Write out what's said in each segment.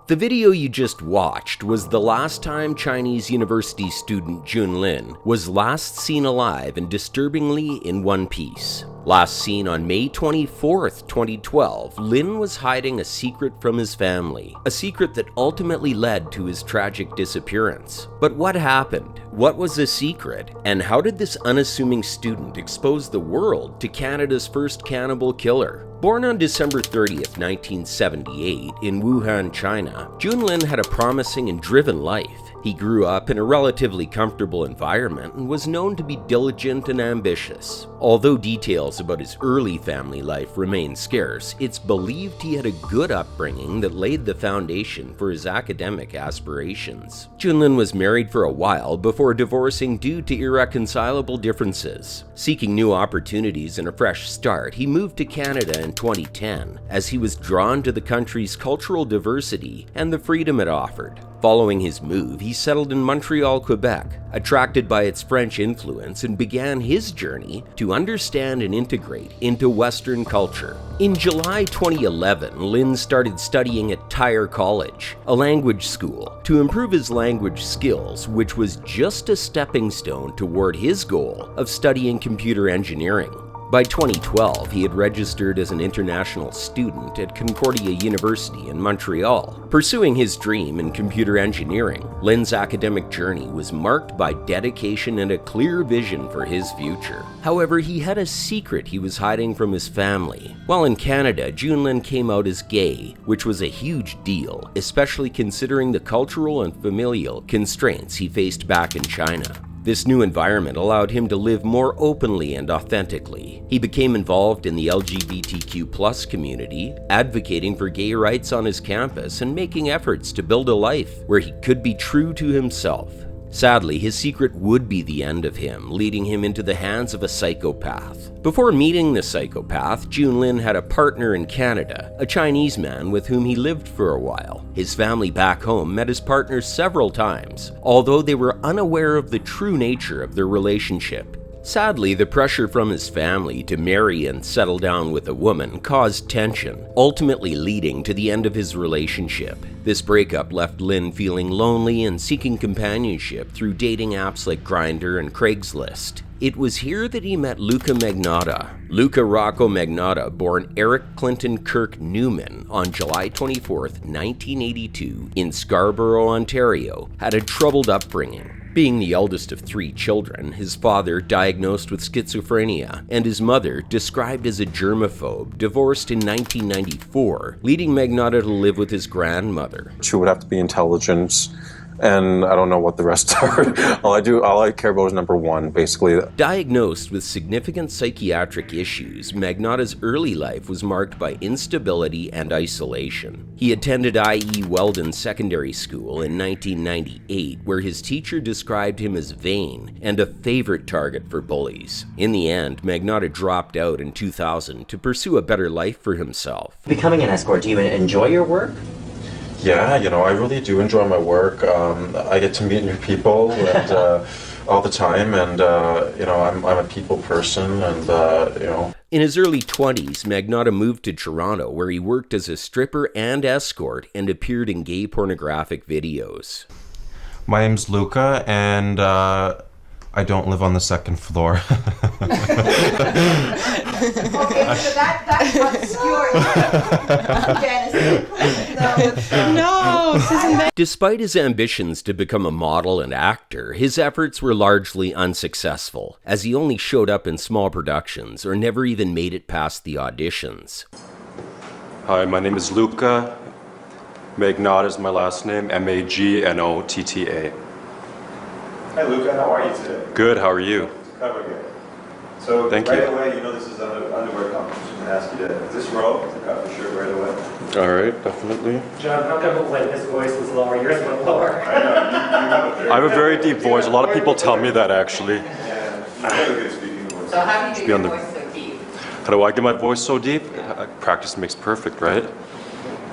The video you just watched was the last time Chinese university student Jun Lin was last seen alive and disturbingly in one piece. Last seen on May 24th, 2012, Lin was hiding a secret from his family, a secret that ultimately led to his tragic disappearance. But what happened? What was the secret? And how did this unassuming student expose the world to Canada's first cannibal killer? Born on December 30th, 1978 in Wuhan, China, Jun Lin had a promising and driven life. He grew up in a relatively comfortable environment and was known to be diligent and ambitious. Although details about his early family life remain scarce, it's believed he had a good upbringing that laid the foundation for his academic aspirations. Jun Lin was married for a while before divorcing due to irreconcilable differences. Seeking new opportunities and a fresh start, he moved to Canada in 2010 as he was drawn to the country's cultural diversity and the freedom it offered. Following his move, he settled in Montreal, Quebec, attracted by its French influence, and began his journey to understand and integrate into Western culture. In July 2011, Lin started studying at Tyre College, a language school, to improve his language skills, which was just a stepping stone toward his goal of studying computer engineering. By 2012, he had registered as an international student at Concordia University in Montreal. Pursuing his dream in computer engineering, Lin's academic journey was marked by dedication and a clear vision for his future. However, he had a secret he was hiding from his family. While in Canada, Jun Lin came out as gay, which was a huge deal, especially considering the cultural and familial constraints he faced back in China. This new environment allowed him to live more openly and authentically. He became involved in the LGBTQ+ community, advocating for gay rights on his campus and making efforts to build a life where he could be true to himself. Sadly, his secret would be the end of him, leading him into the hands of a psychopath. Before meeting the psychopath, Jun Lin had a partner in Canada, a Chinese man with whom he lived for a while. His family back home met his partner several times, although they were unaware of the true nature of their relationship. Sadly, the pressure from his family to marry and settle down with a woman caused tension, ultimately leading to the end of his relationship. This breakup left Lin feeling lonely and seeking companionship through dating apps like Grindr and Craigslist. It was here that he met Luca Magnotta. Luca Rocco Magnotta, born Eric Clinton Kirk Newman on July 24, 1982, in Scarborough, Ontario, had a troubled upbringing. Being the eldest of 3 children, his father, diagnosed with schizophrenia, and his mother, described as a germaphobe, divorced in 1994, leading Magnotta to live with his grandmother. She would have to be intelligent, and I don't know what the rest are. all I care about is number 1, basically. Diagnosed with significant psychiatric issues, Magnotta's early life was marked by instability and isolation. He attended I.E. Weldon Secondary School in 1998, where his teacher described him as vain and a favorite target for bullies. In the end, Magnotta dropped out in 2000 to pursue a better life for himself. Becoming an escort, do you enjoy your work? Yeah, I really do enjoy my work. I get to meet new people and, all the time, and I'm a people person, and In his early 20s, Magnotta moved to Toronto, where he worked as a stripper and escort and appeared in gay pornographic videos. My name's Luca, and I don't live on the 2nd floor. Okay, so that's obscure. No, Susan. Despite his ambitions to become a model and actor, his efforts were largely unsuccessful, as he only showed up in small productions or never even made it past the auditions. Hi, my name is Luca. Magnotta is my last name, Magnotta. Hi Luca, how are you today? Good, how are you? Cover good. So Thank right you. away, this is an underwear competition. I'm going to ask you to, is this robe to cut for sure right away? All right, definitely. John, how come when his voice was lower, yours went lower? I know, I have a very deep voice. A lot of people tell me that, actually. Yeah, you have a good speaking voice. So how do you get on your the- voice so deep? How do I get my voice so deep? Practice makes perfect, right?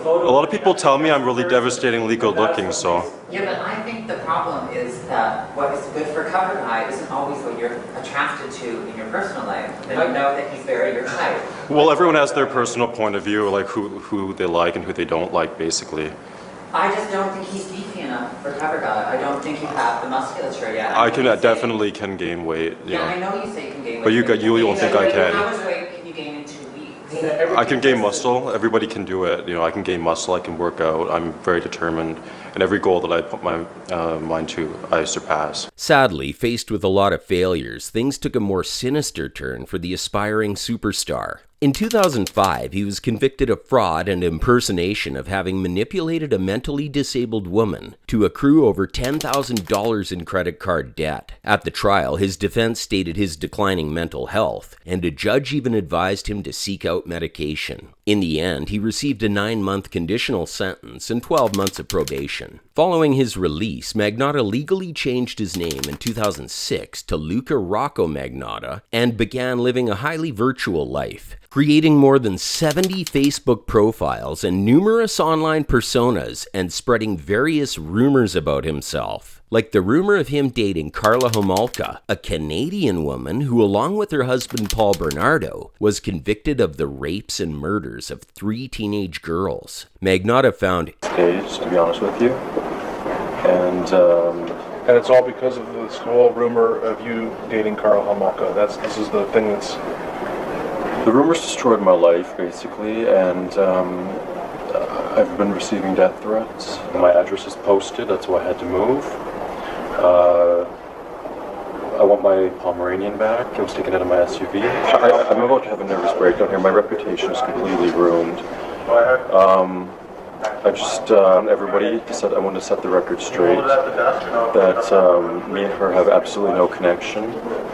A lot of people tell me I'm really devastatingly good looking, so. Yeah, but I think the problem is that what is good for cover guy isn't always what you're attracted to in your personal life. They don't know that he's very your type. Well, everyone has their personal point of view, like who they like and who they don't like, basically. I just don't think he's beefy enough for cover guy. I don't think you have the musculature yet. I definitely can gain weight. Yeah, I know you say you can gain weight. But you don't think I can. How much weight can you gain in 2 weeks? I can gain muscle. Everybody can do it. I can gain muscle. I can work out. I'm very determined. And every goal that I put my mind to, I surpass. Sadly, faced with a lot of failures, things took a more sinister turn for the aspiring superstar. In 2005, he was convicted of fraud and impersonation of having manipulated a mentally disabled woman to accrue over $10,000 in credit card debt. At the trial, his defense stated his declining mental health, and a judge even advised him to seek out medication. In the end, he received a 9-month conditional sentence and 12 months of probation. Following his release, Magnotta legally changed his name in 2006 to Luca Rocco Magnotta and began living a highly virtual life, creating more than 70 Facebook profiles and numerous online personas and spreading various rumors about himself, like the rumor of him dating Karla Homolka, a Canadian woman who, along with her husband Paul Bernardo, was convicted of the rapes and murders of 3 teenage girls. Magnotta found Stage, to be honest with you. And it's all because of this whole rumor of you dating Karla Homolka. This is the thing that's... The rumors destroyed my life, basically, and I've been receiving death threats. My address is posted, that's why I had to move. I want my Pomeranian back. It was taken out of my SUV. I'm about to have a nervous breakdown here. My reputation is completely ruined. Everybody said I want to set the record straight that me and her have absolutely no connection.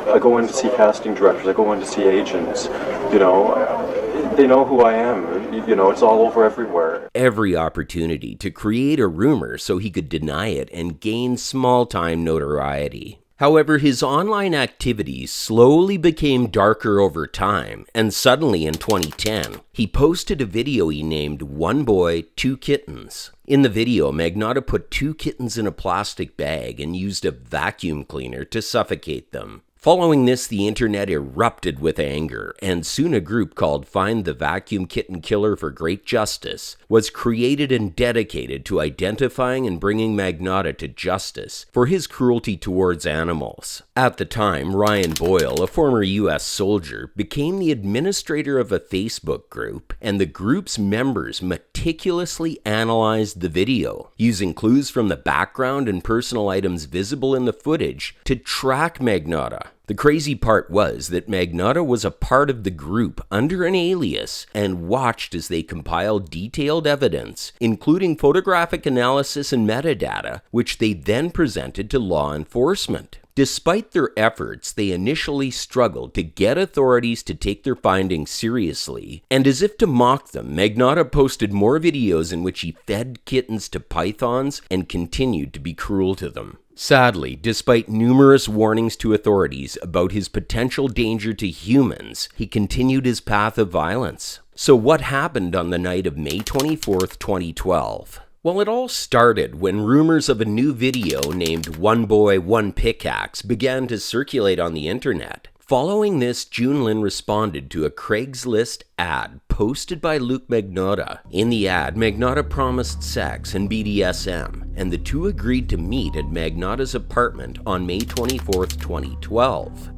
I go in to see casting directors, I go in to see agents, they know who I am, it's all over everywhere. every opportunity to create a rumor so he could deny it and gain small-time notoriety. However, his online activities slowly became darker over time, and suddenly in 2010, he posted a video he named "One Boy, Two Kittens." In the video, Magnotta put 2 kittens in a plastic bag and used a vacuum cleaner to suffocate them. Following this, the internet erupted with anger, and soon a group called Find the Vacuum Kitten Killer for Great Justice was created and dedicated to identifying and bringing Magnotta to justice for his cruelty towards animals. At the time, Ryan Boyle, a former U.S. soldier, became the administrator of a Facebook group, and the group's members meticulously analyzed the video, using clues from the background and personal items visible in the footage to track Magnotta. The crazy part was that Magnotta was a part of the group under an alias and watched as they compiled detailed evidence, including photographic analysis and metadata, which they then presented to law enforcement. Despite their efforts, they initially struggled to get authorities to take their findings seriously, and as if to mock them, Magnotta posted more videos in which he fed kittens to pythons and continued to be cruel to them. Sadly, despite numerous warnings to authorities about his potential danger to humans, he continued his path of violence. So what happened on the night of May 24th, 2012? Well, it all started when rumors of a new video named "One Boy, One Pickaxe" began to circulate on the internet. Following this, Junlin responded to a Craigslist ad posted by Luke Magnotta. In the ad, Magnotta promised sex and BDSM, and the two agreed to meet at Magnotta's apartment on May 24th, 2012.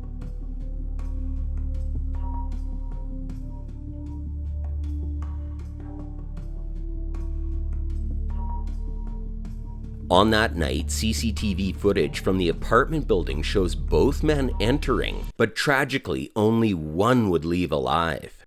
On that night, CCTV footage from the apartment building shows both men entering, but tragically, only one would leave alive.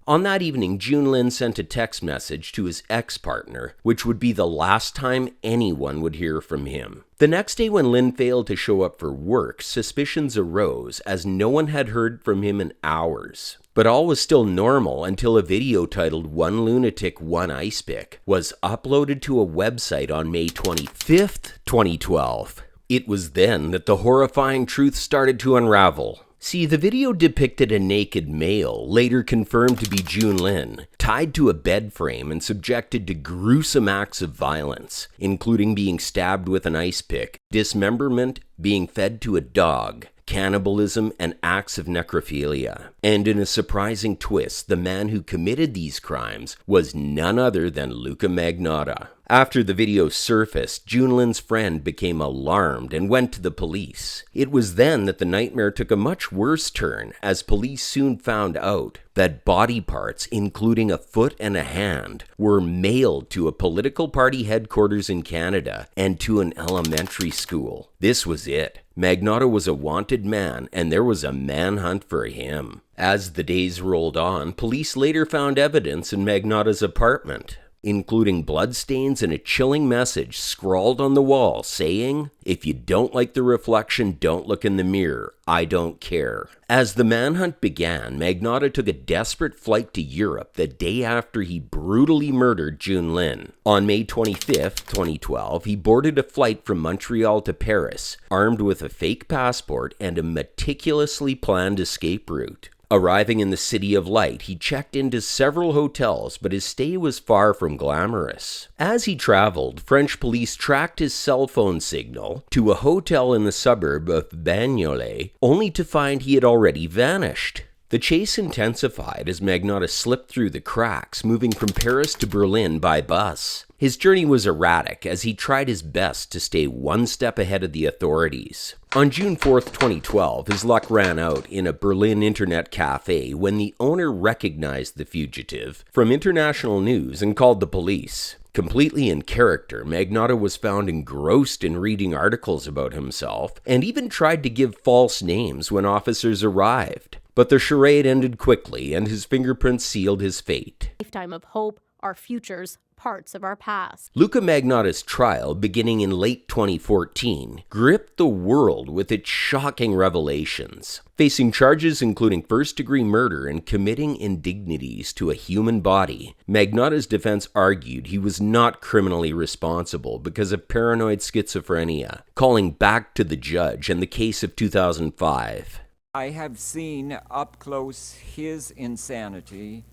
On that evening, Junlin sent a text message to his ex-partner, which would be the last time anyone would hear from him. The next day, when Lin failed to show up for work, suspicions arose as no one had heard from him in hours. But all was still normal until a video titled "One Lunatic, One Ice Pick" was uploaded to a website on May 25th, 2012. It was then that the horrifying truth started to unravel. See, the video depicted a naked male, later confirmed to be Junlin, tied to a bed frame and subjected to gruesome acts of violence, including being stabbed with an ice pick, dismemberment, being fed to a dog, cannibalism, and acts of necrophilia. And in a surprising twist, the man who committed these crimes was none other than Luka Magnotta. After the video surfaced, Junlin's friend became alarmed and went to the police. It was then that the nightmare took a much worse turn, as police soon found out that body parts, including a foot and a hand, were mailed to a political party headquarters in Canada and to an elementary school. This was it. Magnotta was a wanted man, and there was a manhunt for him. As the days rolled on, police later found evidence in Magnotta's apartment, including bloodstains and a chilling message scrawled on the wall saying, "If you don't like the reflection, don't look in the mirror. I don't care." As the manhunt began, Magnotta took a desperate flight to Europe the day after he brutally murdered Junlin. On May 25, 2012, he boarded a flight from Montreal to Paris, armed with a fake passport and a meticulously planned escape route. Arriving in the City of Light, he checked into several hotels, but his stay was far from glamorous. As he traveled, French police tracked his cell phone signal to a hotel in the suburb of Bagnolet, only to find he had already vanished. The chase intensified as Magnotta slipped through the cracks, moving from Paris to Berlin by bus. His journey was erratic as he tried his best to stay one step ahead of the authorities. On June 4th, 2012, his luck ran out in a Berlin internet cafe when the owner recognized the fugitive from international news and called the police. Completely in character, Magnotta was found engrossed in reading articles about himself and even tried to give false names when officers arrived. But the charade ended quickly and his fingerprints sealed his fate. Lifetime of hope, our futures, parts of our past. Luka Magnotta's trial, beginning in late 2014, gripped the world with its shocking revelations. Facing charges including first-degree murder and committing indignities to a human body, Magnotta's defense argued he was not criminally responsible because of paranoid schizophrenia, calling back to the judge and the case of 2005. I have seen up close his insanity.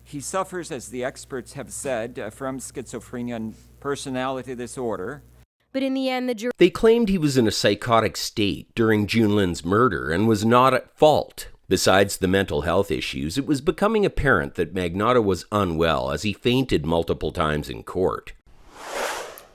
He suffers, as the experts have said, from schizophrenia and personality disorder. But in the end, the jury... They claimed he was in a psychotic state during Junlin's murder and was not at fault. Besides the mental health issues, it was becoming apparent that Magnotta was unwell as he fainted multiple times in court.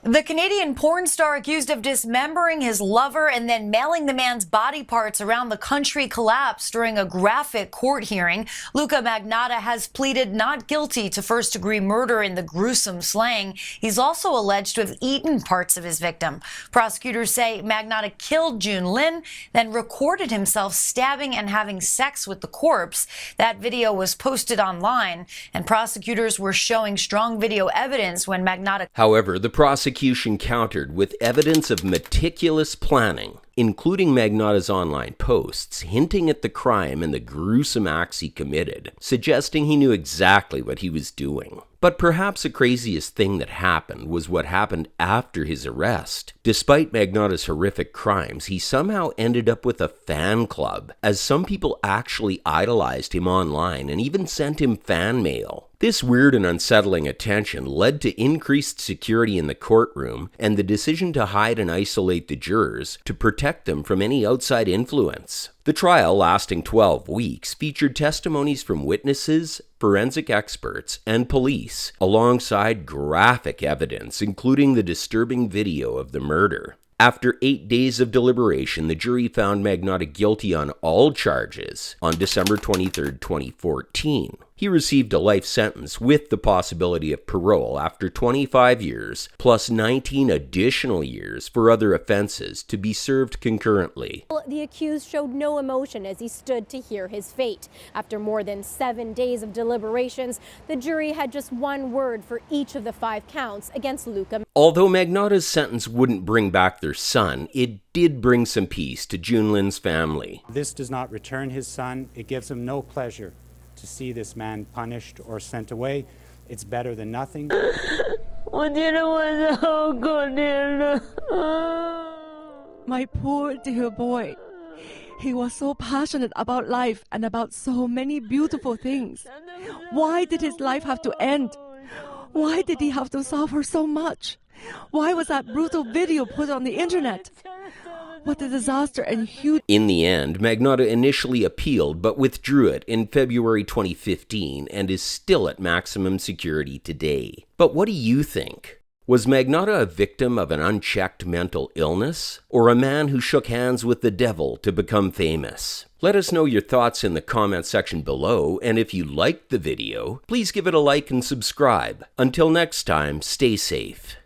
The Canadian porn star accused of dismembering his lover and then mailing the man's body parts around the country collapsed during a graphic court hearing. Luka Magnotta has pleaded not guilty to first-degree murder in the gruesome slaying. He's also alleged to have eaten parts of his victim. Prosecutors say Magnotta killed Junlin, then recorded himself stabbing and having sex with the corpse. That video was posted online, and prosecutors were showing strong video evidence when Magnotta... However, the prosecution countered with evidence of meticulous planning, including Magnotta's online posts hinting at the crime and the gruesome acts he committed, suggesting he knew exactly what he was doing. But perhaps the craziest thing that happened was what happened after his arrest. Despite Magnotta's horrific crimes, he somehow ended up with a fan club, as some people actually idolized him online and even sent him fan mail. This weird and unsettling attention led to increased security in the courtroom and the decision to hide and isolate the jurors to protect them from any outside influence. The trial, lasting 12 weeks, featured testimonies from witnesses, forensic experts, and police, alongside graphic evidence, including the disturbing video of the murder. After 8 days of deliberation, the jury found Magnotta guilty on all charges on December 23, 2014. He received a life sentence with the possibility of parole after 25 years, plus 19 additional years for other offenses to be served concurrently. The accused showed no emotion as he stood to hear his fate. After more than 7 days of deliberations, the jury had just one word for each of the 5 counts against Luka. Although Magnotta's sentence wouldn't bring back their son, it did bring some peace to Junlin's family. This does not return his son. It gives him no pleasure to see this man punished or sent away. It's better than nothing. My poor dear boy. He was so passionate about life and about so many beautiful things. Why did his life have to end? Why did he have to suffer so much? Why was that brutal video put on the internet? What a disaster and huge. In the end, Magnotta initially appealed but withdrew it in February 2015 and is still at maximum security today. But what do you think? Was Magnotta a victim of an unchecked mental illness, or a man who shook hands with the devil to become famous? Let us know your thoughts in the comment section below, and if you liked the video, please give it a like and subscribe. Until next time, stay safe.